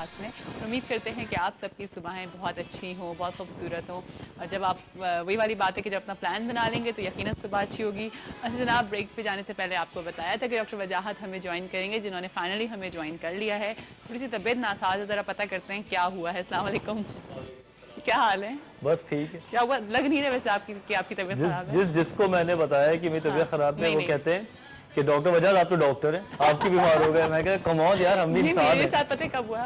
साथ में। उम्मीद करते हैं कि आप सबकी सुबहें बहुत अच्छी हों, बहुत खूबसूरत हों। और जब आप वही वाली बात है कि जब अपना प्लान बना लेंगे तो यकीनन सुबह अच्छी होगी। अच्छा जनाब, ब्रेक पे जाने से पहले आपको बताया था कि डॉक्टर वजाहत हमें ज्वाइन करेंगे, जिन्होंने फाइनली हमें ज्वाइन कर लिया है। थोड़ी सी तबीयत नासाज है, ज़रा पता करते हैं क्या हुआ है। अस्सलाम वालेकुम, क्या हाल है? बस ठीक है। क्या हुआ? लग नहीं रहा वैसे आपकी कि आपकी तबीयत खराब है। जिसको मैंने बताया कि मेरी हाँ, तबीयत खराब है नहीं वो नहीं कहते हैं कि डॉक्टर वजाहत आप तो डॉक्टर हैं, आपकी बीमार हो गए। मैं कहता कमौन यार, हम भी नहीं इंसान मेरे हैं। साथ पता है कब हुआ?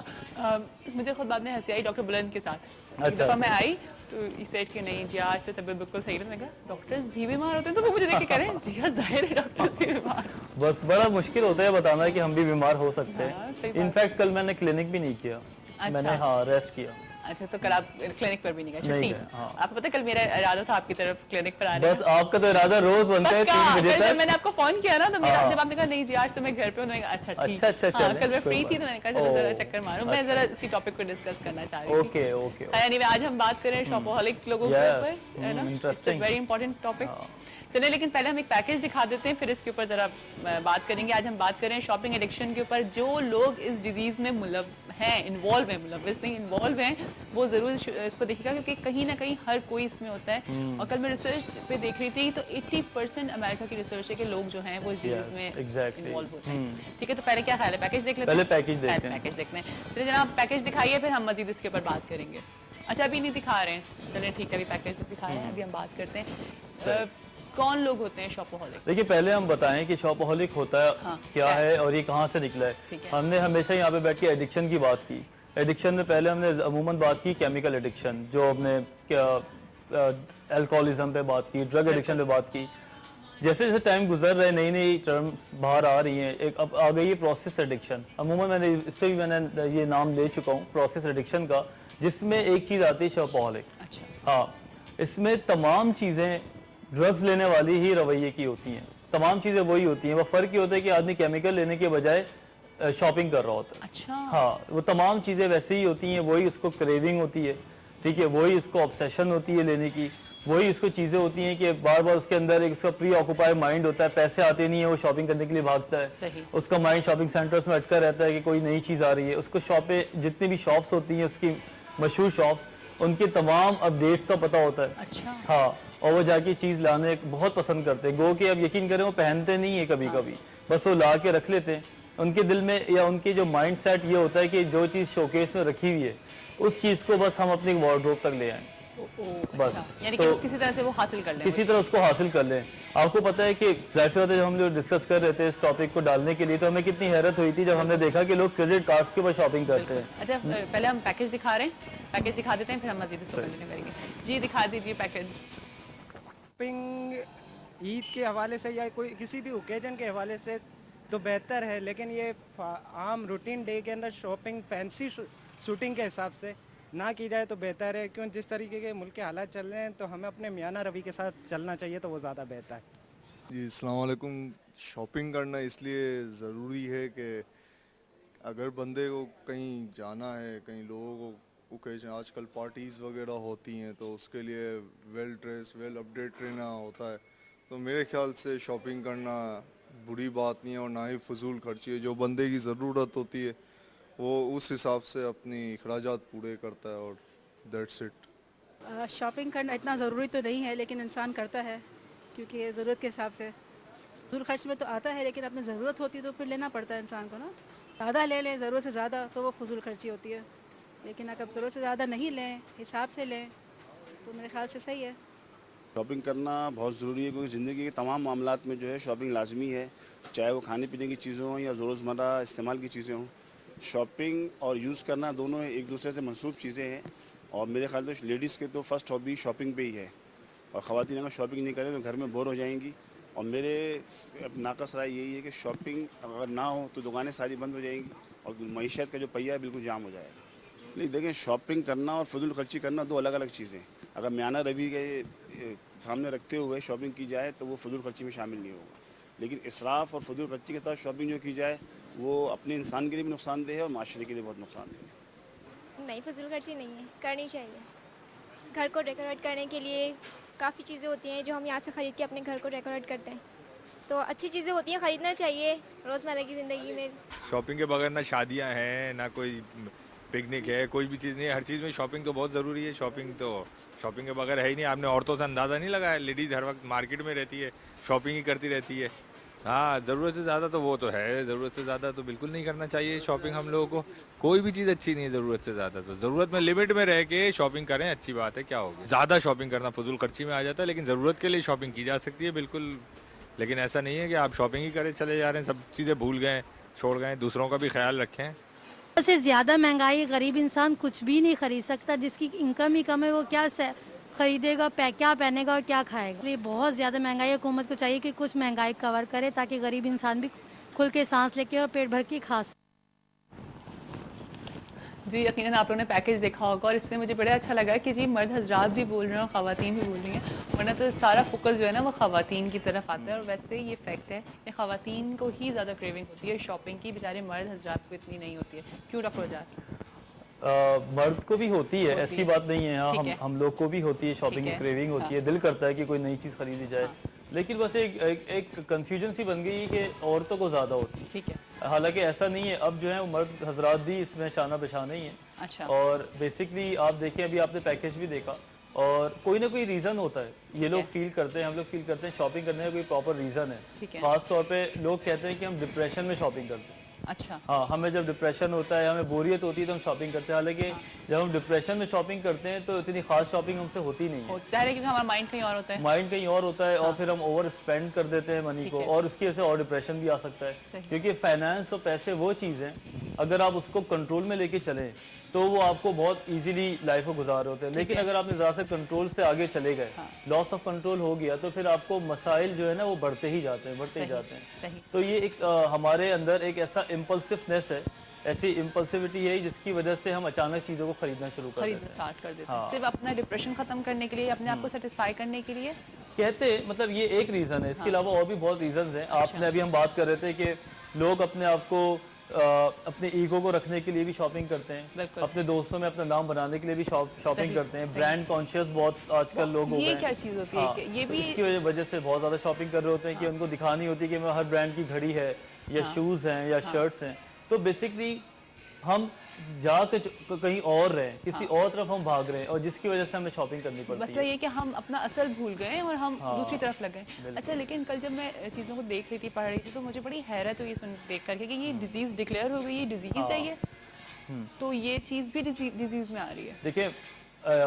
मुझे खुद बाद में हंसी आई डॉक्टर बुलंद के साथ। एक अच्छा दफ़ा मैं अच्छा। आई तो ये सेट कि नहीं जी आज तो तबीयत बिल्कुल सही नहीं। मैं कहा डॉक्टर्स भी बीमार होते हैं? तो वो मुझे देख के कह रहे हैं जी हाँ जाहिर है डॉक्टर्स भी बीमार। बस बड़ा मुश्किल होता है बताना कि हम भी बीमार हो सकते हाँ सही हैं। बात है। इनफैक्ट कल मैंने क्लिनिक भी नहीं किया। मैंने अच्छा हाँ रेस्ट किया। अच्छा, तो कल आप क्लिनिक पर भी नहीं गए, नहीं छुट्टी? गए हाँ। आपको पता है कल मेरा इरादा था आपकी तरफ क्लिनिक पर आने बस का। आपका तो इरादा रोज बनता है पक्का 3 बजे कल जब तक। मैंने आपको फोन किया ना तो मेरा हाँ जब आपने कहा नहीं जी आज तो मैं घर पे हूँ, तो मैंने कहा अच्छा ठीक। अच्छा अच्छा हाँ चले कल मैं कोई फ्री थी बात। तो मैंने कहा चलो जरा चक्कर मारूं। ओ मैं अच्छा जरा अच्छा। इसी टॉपिक को डिस्कस करना चाह रही थी। ओके ओके यानी आज हम बात करें शॉपहॉलिक लोगों के ऊपर, यस है ना? It's a interesting. Very important topic. चलिए लेकिन पहले हम एक पैकेज दिखा देते हैं, फिर इसके ऊपर जरा बात करेंगे। आज हम बात करें शॉपिंग एडिक्शन के ऊपर। जो लोग इस डिजीज में इन्वॉल्व हैं, मुलव्वस नहीं इन्वॉल्व हैं, वो जरूर इसको देखिएगा क्योंकि कहीं ना कहीं हर कोई इसमें होता है। और कल मैं रिसर्च पे देख रही थी तो 80% अमेरिका की रिसर्च है कि लोग जो हैं वो इस डिजीज में एग्जैक्टली। इन्वॉल्व होते हैं। ठीक है, तो पहले क्या ख्याल है, पैकेज देख लेते पहले हैं? पैकेज देखते हैं। पैकेज देखते हैं। तो जनाब पैकेज दिखाइए, फिर हम मजीद इसके ऊपर बात करेंगे। अच्छा अभी नहीं दिखा रहे हैं, चलिए ठीक है, अभी पैकेज दिखाया है, अभी हम बात करते हैं। कौन लोग होते हैं शॉपहॉलिक? देखिए पहले हम बताएं कि शॉपहॉलिक होता है हाँ, क्या क्या है और ये कहाँ से निकला है। ठीक है। हमने हमेशा यहाँ पे बैठ के एडिक्शन की बात की। एडिक्शन में पहले हमने अमूमन बात की केमिकल एडिक्शन, जो हमने क्या अल्कोहलिज्म पे बात की, ड्रग एडिक्शन पे बात की। जैसे जैसे टाइम गुजर रहे नई नई टर्म्स बाहर आ रही हैं। एक अब आ गई है प्रोसेस एडिक्शन। अमूमन मैंने इस पर भी मैंने ये नाम ले चुका हूँ प्रोसेस एडिक्शन का, जिसमें एक चीज़ आती है शॉपहॉलिक। अच्छा हाँ, इसमें तमाम चीज़ें ड्रग्स लेने वाली ही रवैये की होती हैं। तमाम चीज़ें वही होती हैं, वो फ़र्क ये होता है कि आदमी केमिकल लेने के बजाय शॉपिंग कर रहा होता है। अच्छा हाँ, वो तमाम चीज़ें वैसे ही होती हैं, वही उसको क्रेविंग होती है, ठीक है, वही उसको ऑब्सेशन होती है लेने की, वही उसको चीज़ें होती हैं कि बार बार उसके अंदर एक उसका प्री ऑक्यूपाइड माइंड होता है, पैसे आते नहीं है, वो शॉपिंग करने के लिए भागता है। सही। उसका माइंड शॉपिंग सेंटर्स में अटका रहता है कि कोई नई चीज़ आ रही है। उसको शॉप पे जितनी भी शॉप्स होती हैं, उसकी मशहूर शॉप्स, उनके तमाम अपडेट्स का पता होता है। अच्छा हाँ, और वो जाके चीज़ लाने बहुत पसंद करते हैं। गो कि अब यकीन करें वो पहनते नहीं है कभी कभी, बस वो ला के रख लेते हैं। उनके दिल में या उनकी जो माइंड सेट ये होता है कि जो चीज़ शोकेस में रखी हुई है उस चीज़ को बस हम अपनी वार्डरोब तक ले आएं, बस। अच्छा। यानी कि तो बस किसी तरह से वो हासिल कर लें किसी तरह उसको हासिल कर लें। आपको पता है कि जाहिर सी बात है, जब हम लोग डिस्कस कर रहे थे इस टॉपिक को डालने के लिए तो हमें कितनी हैरत हुई थी जब हमने देखा कि लोग क्रेडिट कार्ड्स के ऊपर शॉपिंग करते हैं। अच्छा पहले हम पैकेज दिखा रहे हैं, पैकेज दिखा देते हैं फिर हम मजीद इसको कंटिन्यू करेंगे। जी दिखा दीजिए पैकेज। शॉपिंग ईद के हवाले से या कोई किसी भी ओकेजन के हवाले से तो बेहतर है, लेकिन ये आम रूटीन डे के अंदर शॉपिंग फैंसी शूटिंग के हिसाब से ना की जाए तो बेहतर है। क्यों जिस तरीके के मुल्क के हालात चल रहे हैं तो हमें अपने मियाना रवि के साथ चलना चाहिए, तो वो ज़्यादा बेहतर है। जी अस्सलाम वालेकुम। शॉपिंग करना इसलिए ज़रूरी है कि अगर बंदे को कहीं जाना है, कहीं लोगों को ओकेजन, आजकल पार्टीज़ वगैरह होती हैं तो उसके लिए वेल ड्रेस वेल अपडेट रहना होता है। तो मेरे ख्याल से शॉपिंग करना बुरी बात नहीं है और ना ही फजूल खर्ची है। जो बंदे की ज़रूरत होती है वो उस हिसाब से अपनी अखराजात पूरे करता है और दैट्स इट। शॉपिंग करना इतना ज़रूरी तो नहीं है लेकिन इंसान करता है क्योंकि ज़रूरत के हिसाब से। फजूल खर्च में तो आता है लेकिन अपनी ज़रूरत होती है तो फिर लेना पड़ता है इंसान को ना। ज़्यादा ले लें ज़रूरत से ज़्यादा तो वो फजूल खर्ची होती है, लेकिन अगर ज़रूरत से ज़्यादा नहीं लें, हिसाब से लें तो मेरे ख्याल से सही है। शॉपिंग करना बहुत ज़रूरी है क्योंकि ज़िंदगी के तमाम मामलात में जो है शॉपिंग लाजमी है, चाहे वो खाने पीने की चीज़ें हों या रोज़मर्रा इस्तेमाल की चीज़ें हों। शॉपिंग और यूज़ करना दोनों एक दूसरे से मनसूब चीज़ें हैं और मेरे ख्याल से लेडीज़ के तो फर्स्ट हॉबी शॉपिंग पे ही है और ख़वातीन अगर शॉपिंग नहीं करें तो घर में बोर हो जाएंगी। और मेरे नाकस राय यही है कि शॉपिंग अगर ना हो तो दुकानें सारी बंद हो जाएंगी और मईशत का जो पहिया है बिल्कुल जाम हो जाएगा। नहीं देखें, शॉपिंग करना और फजूल खर्ची करना दो अलग अलग चीज़ें हैं। अगर म्याना रवि के सामने रखते हुए शॉपिंग की जाए तो वो फजूल खर्ची में शामिल नहीं होगा, लेकिन इसराफ और फजूल खर्ची के साथ शॉपिंग जो की जाए वो अपने इंसान के लिए भी नुकसानदेह है और माशरे के लिए बहुत नुकसानदेह है। नहीं, फजूल खर्ची नहीं है, करनी चाहिए। घर को डेकोरेट करने के लिए काफ़ी चीज़ें होती हैं जो हम यहाँ से ख़रीद के अपने घर को डेकोरेट करते हैं, तो अच्छी चीज़ें होती हैं, ख़रीदना चाहिए रोज़मर्रा की ज़िंदगी में। शॉपिंग के बगैर ना शादियां हैं ना कोई पिकनिक है, कोई भी चीज़ नहीं है, हर चीज़ में शॉपिंग तो बहुत ज़रूरी है। शॉपिंग के बगैर है ही नहीं। आपने औरतों से अंदाज़ा नहीं लगाया, लेडीज़ हर वक्त मार्केट में रहती है, शॉपिंग ही करती रहती है। हाँ, ज़रूरत से ज़्यादा तो वो तो है, ज़रूरत से ज़्यादा तो बिल्कुल नहीं करना चाहिए शॉपिंग हम लोगों को। कोई भी चीज़ अच्छी नहीं है ज़रूरत से ज़्यादा, तो ज़रूरत में लिमिट में रह के शॉपिंग करें, अच्छी बात है, क्या होगी। ज़्यादा शॉपिंग करना फजूल खर्ची में आ जाता है, लेकिन ज़रूरत के लिए शॉपिंग की जा सकती है बिल्कुल। लेकिन ऐसा नहीं है कि आप शॉपिंग ही करे चले जा रहे हैं, सब चीज़ें भूल गए, छोड़ गए। दूसरों का भी ख्याल रखें। से ज़्यादा महंगाई, गरीब इंसान कुछ भी नहीं खरीद सकता। जिसकी इनकम ही कम है वो क्या खरीदेगा, क्या पहनेगा और क्या खाएगा। इसलिए बहुत ज़्यादा महंगाई, हुकूमत को चाहिए कि कुछ महंगाई कवर करे ताकि गरीब इंसान भी खुल के सांस लेके और पेट भर के खा सके। जी यकीनन आप लोगों ने पैकेज देखा होगा और इसमें मुझे बड़ा अच्छा लगा कि जी मर्द हजरात भी बोल रहे हैं और ख़वातीन भी बोल रही हैं, वरना तो सारा फोकस जो है ना वो ख़वातीन की तरफ आता है। और वैसे ये फैक्ट है कि ख़वातीन को ही ज़्यादा क्रेविंग होती है शॉपिंग की, बेचारे मर्द हजरात को इतनी नहीं होती है। क्यों डॉक्टर वजात? मर्द को भी होती है, ऐसी बात नहीं है। हाँ, हम लोग को भी होती है, शॉपिंग की क्रेविंग होती है, दिल करता है कि कोई नई चीज़ खरीदी जाए। लेकिन बस एक कंफ्यूजन सी बन गई कि औरतों को ज़्यादा होती है। ठीक है, हालांकि ऐसा नहीं है। अब जो है वो मर्द हजरात भी इसमें शाना बशाना ही है। अच्छा। और बेसिकली आप देखिए, अभी आपने पैकेज भी देखा और कोई ना कोई रीज़न होता है। ये लोग फील करते हैं, हम लोग फील करते हैं शॉपिंग करने का कोई प्रॉपर रीज़न है। खास तौर पे लोग कहते हैं कि हम डिप्रेशन में शॉपिंग करते हैं। अच्छा। हाँ, हमें जब डिप्रेशन होता है, हमें बोरियत होती है तो हम शॉपिंग करते हैं। हालांकि जब हम डिप्रेशन में शॉपिंग करते हैं तो इतनी खास शॉपिंग हमसे होती नहीं है। चाहे लेकिन हमारा माइंड कहीं और होता है, माइंड कहीं और होता है। और फिर हम ओवर स्पेंड कर देते हैं मनी को, और उसकी वजह से और डिप्रेशन भी आ सकता है। क्योंकि फाइनेंस और पैसे वो चीज़ है, अगर आप उसको कंट्रोल में लेके चलें तो वो आपको बहुत इजीली लाइफ को गुजार रहे होते हैं। लेकिन अगर आपने ज़रा सा कंट्रोल से आगे चले गए, लॉस ऑफ कंट्रोल हो गया, तो फिर आपको मसाइल जो है ना वो बढ़ते ही जाते हैं। तो ये एक हमारे अंदर एक ऐसा इम्पल्सिवनेस है, ऐसी इम्पल्सिविटी है जिसकी वजह से हम अचानक चीज़ों को खरीदना स्टार्ट कर देते हैं। सिर्फ अपना डिप्रेशन खत्म करने के लिए, अपने आप को सेटिस्फाई करने के लिए कहते हैं। मतलब ये एक रीज़न है, इसके अलावा और भी बहुत रीजंस हैं। आपने अभी हम बात कर रहे थे कि लोग अपने आप को अपने ईगो को रखने के लिए भी शॉपिंग करते हैं, अपने दोस्तों में अपना नाम बनाने के लिए भी शॉपिंग करते हैं। ब्रांड कॉन्शियस बहुत आजकल लोग हो गए हैं। ये क्या चीज होती है कि ये भी इसकी वजह से बहुत ज्यादा शॉपिंग कर रहे होते हैं कि उनको दिखानी होती है कि मैं हर ब्रांड की घड़ी है या शूज हैं या शर्ट्स हैं। तो बेसिकली हम जाके कहीं और रहे, किसी और तरफ हम भाग रहे हैं, और जिसकी वजह से हमें शॉपिंग करनी पड़ती है। मसला ये कि हम अपना असल भूल गए और हम दूसरी तरफ लग गए। अच्छा, लेकिन कल जब मैं चीज़ों को देख रही थी, पढ़ रही थी, तो मुझे बड़ी हैरत हुई सुन देख करके कि ये डिजीज डिक्लेयर हो गई, ये डिजीज है ये। तो ये चीज़ भी डिजीज में आ रही है। देखिए,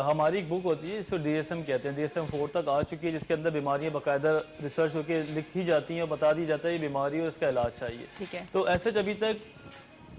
हमारी एक बुक होती है इसको DSM कहते हैं, DSM 4 तक आ चुकी है, जिसके अंदर बीमारियां बाकायदा रिसर्च होकर लिखी जाती हैं और बता दी जाता है ये बीमारी और इसका इलाज चाहिए। ठीक है। तो ऐसे अभी तक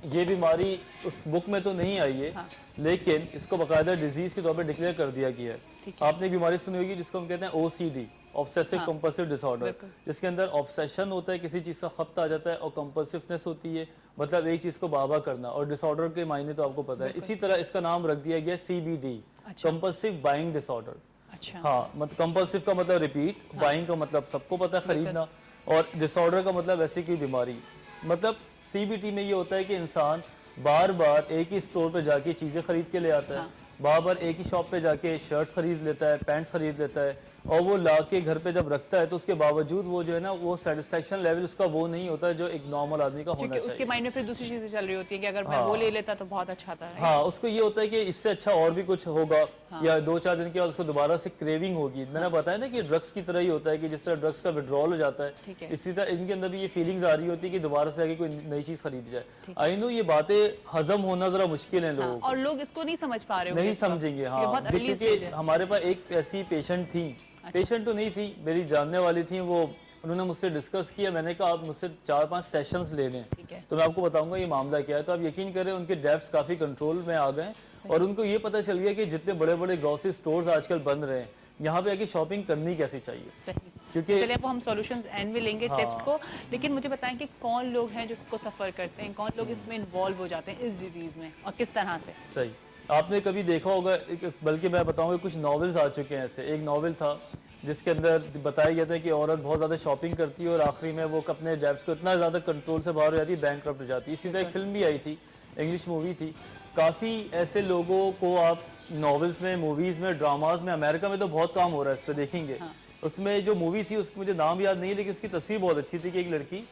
ये बीमारी उस बुक में तो नहीं आई है, लेकिन इसको बाकायदा डिजीज के तौर पर डिक्लेयर कर दिया गया है। आपने एक बीमारी सुनी होगी जिसको हम कहते हैं OCD, ऑब्सेसिव कंपल्सिव डिसऑर्डर, जिसके अंदर ऑब्सेशन होता है, किसी चीज का खपत आ जाता है, और कंपल्सिवनेस होती है, मतलब एक चीज को बाबा करना, और डिसऑर्डर के मायने तो आपको पता है। इसी तरह इसका नाम रख दिया गया CBD, कंपल्सिव बाइंग डिसऑर्डर। अच्छा। हाँ, मतलब कंपल्सिव का मतलब रिपीट, बाइंग का मतलब सबको पता है खरीदना, और डिसऑर्डर का मतलब ऐसी कोई बीमारी। मतलब CBD में ये होता है कि इंसान बार बार एक ही स्टोर पे जाके चीजें खरीद के ले आता है, बार बार एक ही शॉप पे जाके शर्ट्स खरीद लेता है, पैंट्स खरीद लेता है, और वो ला के घर पे जब रखता है तो उसके बावजूद वो जो है ना वो सेटिस्फेक्शन लेवल उसका वो नहीं होता है जो एक नॉर्मल आदमी का होना चाहिए। उसके माइंड में फिर दूसरी चीजें चल रही होती है कि अगर मैं वो ले लेता तो बहुत अच्छा था। हाँ, उसको ये होता है कि इससे अच्छा और भी कुछ होगा, या 2-4 दिन के बाद उसको दोबारा से क्रेविंग होगी। मैंने बताया ना कि ड्रग्स की तरह ही होता है कि जिस तरह ड्रग्स का विड्रॉल हो जाता है, इसी तरह इनके अंदर भी ये फीलिंग्स आ रही होती है कि दोबारा से आगे कोई नई चीज खरीदी जाए। आई नो ये बातें हजम होना जरा मुश्किल है लोगों को, और लोग इसको नहीं समझ पा रहे, नहीं समझेंगे। हाँ, क्योंकि हमारे पास एक ऐसी पेशेंट थी, पेशेंट तो नहीं थी, मेरी जानने वाली थी, वो उन्होंने मुझसे डिस्कस किया। मैंने कहा आप मुझसे 4-5 सेशंस ले लें तो मैं आपको बताऊंगा ये मामला क्या है। तो आप यकीन करें उनके डेप्थ्स काफी कंट्रोल में आ गए, और उनको ये पता चल गया कि जितने बड़े बड़े ग्रोसरी स्टोर्स आजकल बन रहे हैं, यहाँ पे आके शॉपिंग करनी कैसी चाहिए। क्योंकि चलिए अब हम सॉल्यूशंस एंड में लेंगे टिप्स को, लेकिन मुझे बताएं कि कौन लोग हैं जो इसको सफर करते हैं, कौन लोग इसमें इन्वॉल्व हो जाते हैं इस डिजीज में, और किस तरह से। सही, आपने कभी देखा होगा, बल्कि मैं बताऊंगा कुछ नॉवेल्स आ चुके हैं ऐसे। एक नॉवेल था जिसके अंदर बताया गया था कि औरत बहुत ज़्यादा शॉपिंग करती है और आखिरी में वो अपने डेब्ट्स को इतना ज़्यादा कंट्रोल से बाहर हो जाती है, बैंकक्रप्ट हो जाती है। इसी तरह एक फिल्म भी आई थी, इंग्लिश मूवी थी। काफ़ी ऐसे लोगों को आप नॉवेल्स में, मूवीज़ में, ड्रामाज में, अमेरिका में तो बहुत काम हो रहा है इस पर, देखेंगे। उसमें जो मूवी थी उसकी मुझे नाम याद नहीं है, लेकिन उसकी तस्वीर बहुत अच्छी थी कि एक लड़की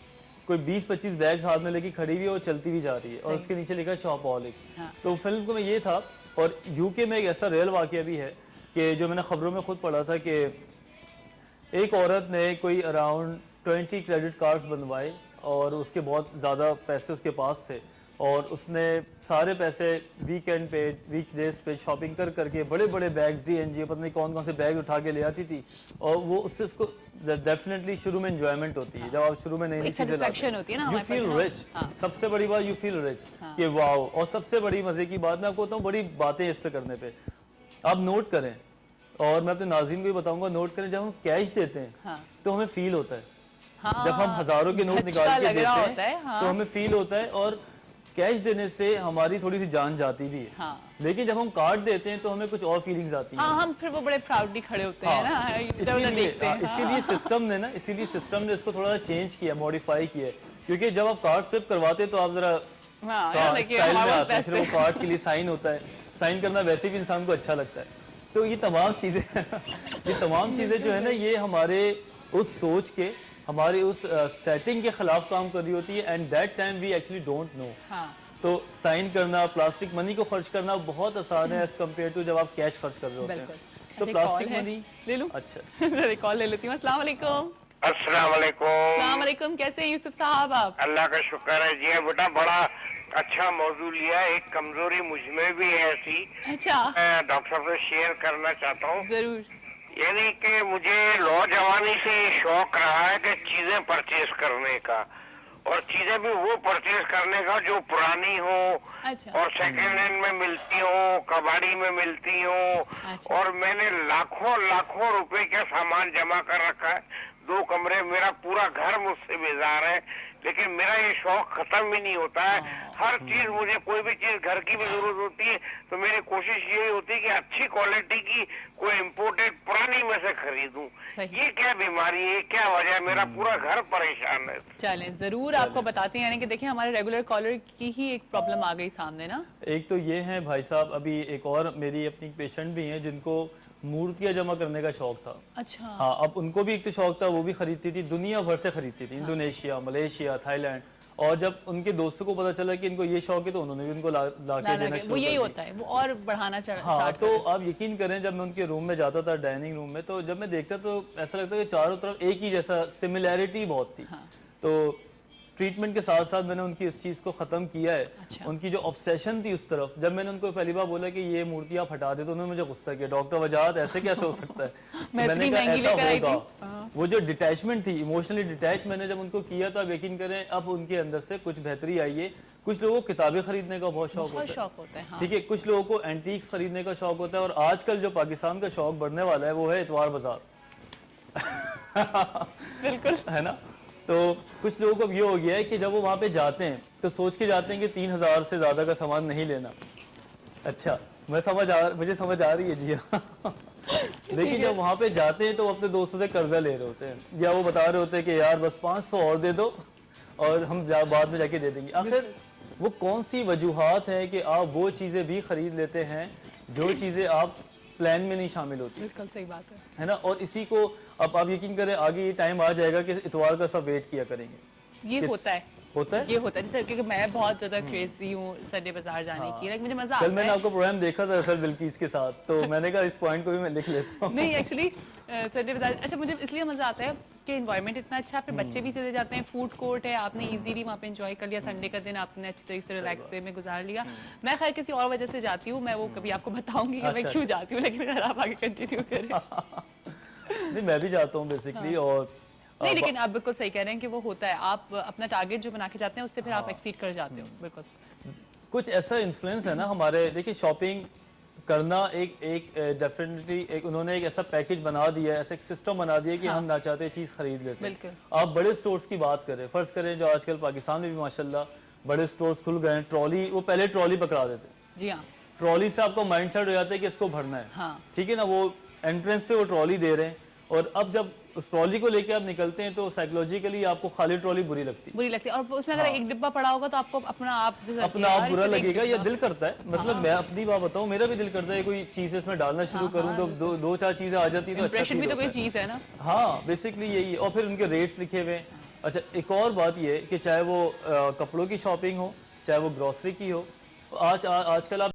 कोई 20-25 बैग्स हाथ में लेके खड़ी हुई है और चलती भी जा रही है और उसके नीचे लिखा है शॉपहॉलिक। हाँ। तो फिल्म को में ये था। और यूके में एक ऐसा रियल वाकया भी है कि जो मैंने खबरों में खुद पढ़ा था कि एक औरत ने कोई अराउंड 20 क्रेडिट कार्ड्स बनवाए और उसके बहुत ज़्यादा पैसे उसके पास थे और उसने सारे पैसे वीकेंड पे वीकडेज पे शॉपिंग कर करके बड़े बड़े बैग्स D&G पता नहीं कौन कौन से बैग उठा के ले आती थी और वो उससे उसको डेफिनेटली शुरू में एंजॉयमेंट होती है। जब आप शुरू में नई नई चीजें satisfaction होती है ना यू हमारे फील पास, हाँ। रिच। सबसे बड़ी बात यू फील रिच कि वाओ। और सबसे बड़ी मजे की बात मैं आपको बताऊँ, बड़ी बातें इस पे करने पे आप नोट करें और मैं अपने नाज़रीन को भी बताऊंगा नोट करें, जब हम कैश देते हैं तो हमें फील होता है। जब हम हजारों के नोट निकाल के देते हैं तो हमें फील होता है और कैश देने से हमारी थोड़ी सी जान जाती भी है। लेकिन जब हम कार्ड देते हैं तो हमें कुछ और फीलिंग्स आती हैं। हम फिर वो बड़े प्राउडली खड़े होते हैं ना, इधर-उधर देखते हैं। इसीलिए सिस्टम ने इसको थोड़ा चेंज किया, मॉडिफाई किया, क्योंकि जब आप कार्ड स्विप करवाते हैं तो आप जरा स्टाइल में आते हैं, फिर वो कार्ड के लिए साइन होता है, साइन करना वैसे भी इंसान को अच्छा लगता है। तो ये तमाम चीजें जो है ना, ये हमारे उस सोच के, हमारे उस सेटिंग के खिलाफ काम कर रही होती है। And that time we actually don't know. तो साइन करना, प्लास्टिक मनी को खर्च करना बहुत आसान है एज कम्पेयर टू जब आप कैश खर्च कर रहे होते हैं। तो प्लास्टिक मनी ले लूं? अच्छा कॉल ले लेती हूँ। अस्सलाम वालेकुम। अस्सलाम वालेकुम। अस्सलाम वालेकुम, कैसे हैं यूसुफ साहब आप? अल्लाह का शुक्र है जी। बेटा बड़ा अच्छा मौजू लिया। एक कमजोरी मुझ में भी है ऐसी, अच्छा, डॉक्टर साहब से शेयर करना चाहता हूँ। जरूर। यानी कि मुझे नौजवानी से शौक रहा है कि चीजें परचेज करने का, और चीजें भी वो परचेज करने का जो पुरानी हो और सेकंड हैंड में मिलती हो, कबाड़ी में मिलती हो। और मैंने लाखों रुपए का सामान जमा कर रखा है। 2 कमरे, मेरा पूरा घर मुझसे बेजार है, लेकिन मेरा ये शौक खत्म ही नहीं होता है। हर चीज, मुझे कोई भी चीज घर की भी जरूरत होती है तो मेरी कोशिश यही होती है कि अच्छी क्वालिटी की कोई इम्पोर्टेड पुरानी में से खरीदूं। ये क्या बीमारी है, क्या वजह है? मेरा पूरा घर परेशान है। चलें, जरूर आपको बताते हैं। यानी कि देखिए, हमारे रेगुलर कॉलर की ही एक प्रॉब्लम आ गई सामने ना। एक तो ये है भाई साहब, अभी एक और मेरी अपनी पेशेंट भी हैं जिनको मूर्तियां जमा करने का शौक था। अच्छा। हाँ, अब उनको भी एक तो शौक था, वो भी खरीदती थी, दुनिया भर से खरीदती थी, इंडोनेशिया, मलेशिया, थाईलैंड। और जब उनके दोस्तों को पता चला कि इनको ये शौक है तो उन्होंने भी उनको ला के देना शुरू वो यही होता है, वो और बढ़ाना चाहिए। हाँ, तो आप यकीन करें, जब मैं उनके रूम में जाता था, डाइनिंग रूम में, तो जब मैं देखता तो ऐसा लगता कि चारों तरफ एक ही जैसा सिमिलैरिटी बहुत थी। तो ट्रीटमेंट के साथ साथ मैंने उनकी इस चीज को खत्म किया है। अच्छा। उनकी जो ऑब्सेशन थी उस तरफ, जब मैंने उनको पहली बार बोला कि ये मूर्ति आप हटा दे तो उन्होंने मुझे गुस्सा किया, डॉक्टर वजाहत ऐसे कैसे हो सकता है? मैंने कहा ऐसा होगा। वो जो डिटैचमेंट थी, इमोशनली डिटैच मैंने जब उनको किया तो आप यकीन करें अब उनके अंदर से कुछ बेहतरी आई है। कुछ लोगों को किताबें खरीदने का बहुत शौक होता है, ठीक है, कुछ लोगों को एंटीक्स खरीदने का शौक होता है। और आजकल जो पाकिस्तान का शौक बढ़ने वाला है वो है इतवार बाजार। बिल्कुल, है ना। तो कुछ लोगों को अब ये हो गया है कि जब वो वहाँ पे जाते हैं तो सोच के जाते हैं कि 3000 से ज्यादा का सामान नहीं लेना। अच्छा, मुझे समझ आ रही है जी। लेकिन जब वहाँ पे जाते हैं तो वो अपने दोस्तों से कर्जा ले रहे होते हैं, या वो बता रहे होते हैं कि यार बस 500 और दे दो और हम बाद में जाके दे देंगे। आखिर वो कौन सी वजूहात है कि आप वो चीजें भी खरीद लेते हैं जो चीजें आप प्लान में नहीं शामिल होती? बिल्कुल सही बात है ना। और इसी को अब आप यकीन करें, आगे ये टाइम आ जाएगा कि इतवार का सब वेट किया करेंगे। ये होता है ये होता है जैसे, क्योंकि मैं बहुत ज्यादा क्रेजी हूँ संडे बाजार जाने की, मुझे मजा आता है। मैंने आपको प्रोग्राम देखा था सर बिल्किस के साथ, तो मैंने कहा इस पॉइंट को भी मैं लिख लेता हूँ। नहीं, एक्चुअली संडे बाजार अच्छा मुझे इसलिए मजा आता है कि एनवायरनमेंट इतना अच्छा है, फिर बच्चे भी चले जाते हैं, फूड कोर्ट है, आपने इजीली वहाँ पे एंजॉय कर लिया, संडे का दिन आपने अच्छी तरीके से रिलैक्स वे में गुजार लिया। मैं खैर किसी और वजह से जाती हूँ, मैं वो कभी आपको बताऊंगी कि मैं क्यों जाती हूँ, लेकिन अगर आप आगे कंटिन्यू करें। नहीं, मैं भी जाता हूँ बेसिकली। और नहीं, लेकिन आप बिल्कुल सही कह रहे हैं कि वो होता है, आप अपना टारगेट जो बना के जाते हैं उससे फिर आप एक्सीड कर जाते हो। बिल्कुल, कुछ ऐसा इन्फ्लुएंस है ना हमारे। देखिए, शॉपिंग करना एक डेफिनेटली एक उन्होंने एक ऐसा पैकेज बना दिया है, ऐसा एक सिस्टम बना दिया कि हम ना चाहते चीज खरीद लेते हैं। आप बड़े स्टोर्स की बात करें, फर्ज करें जो आजकल पाकिस्तान में भी माशाल्लाह बड़े स्टोर्स खुल गए हैं, ट्रॉली, वो पहले ट्रॉली पकड़ा देते। जी हाँ, ट्रॉली से आपका माइंड सेट हो जाता है कि इसको भरना है, ठीक है ना। वो एंट्रेंस पे वो ट्रॉली दे रहे हैं, और अब जब उस ट्रॉली को लेके आप निकलते हैं तो साइकोलॉजिकली आपको खाली ट्रॉली बुरी लगती है। और उसमें अगर एक डिब्बा पड़ा होगा तो आपको अपना आप बुरा लगेगा, या दिल करता है। मतलब मैं अपनी बात बताऊं, मेरा भी दिल करता है कोई चीज इसमें डालना शुरू करूं तो दो चार चीजें आ जाती है तो इंप्रेशन भी तो कोई चीज है ना। हाँ, बेसिकली यही है। और फिर उनके रेट्स लिखे हुए, अच्छा, एक और बात ये कि चाहे वो कपड़ों की शॉपिंग हो, चाहे वो ग्रोसरी की हो, आजकल आप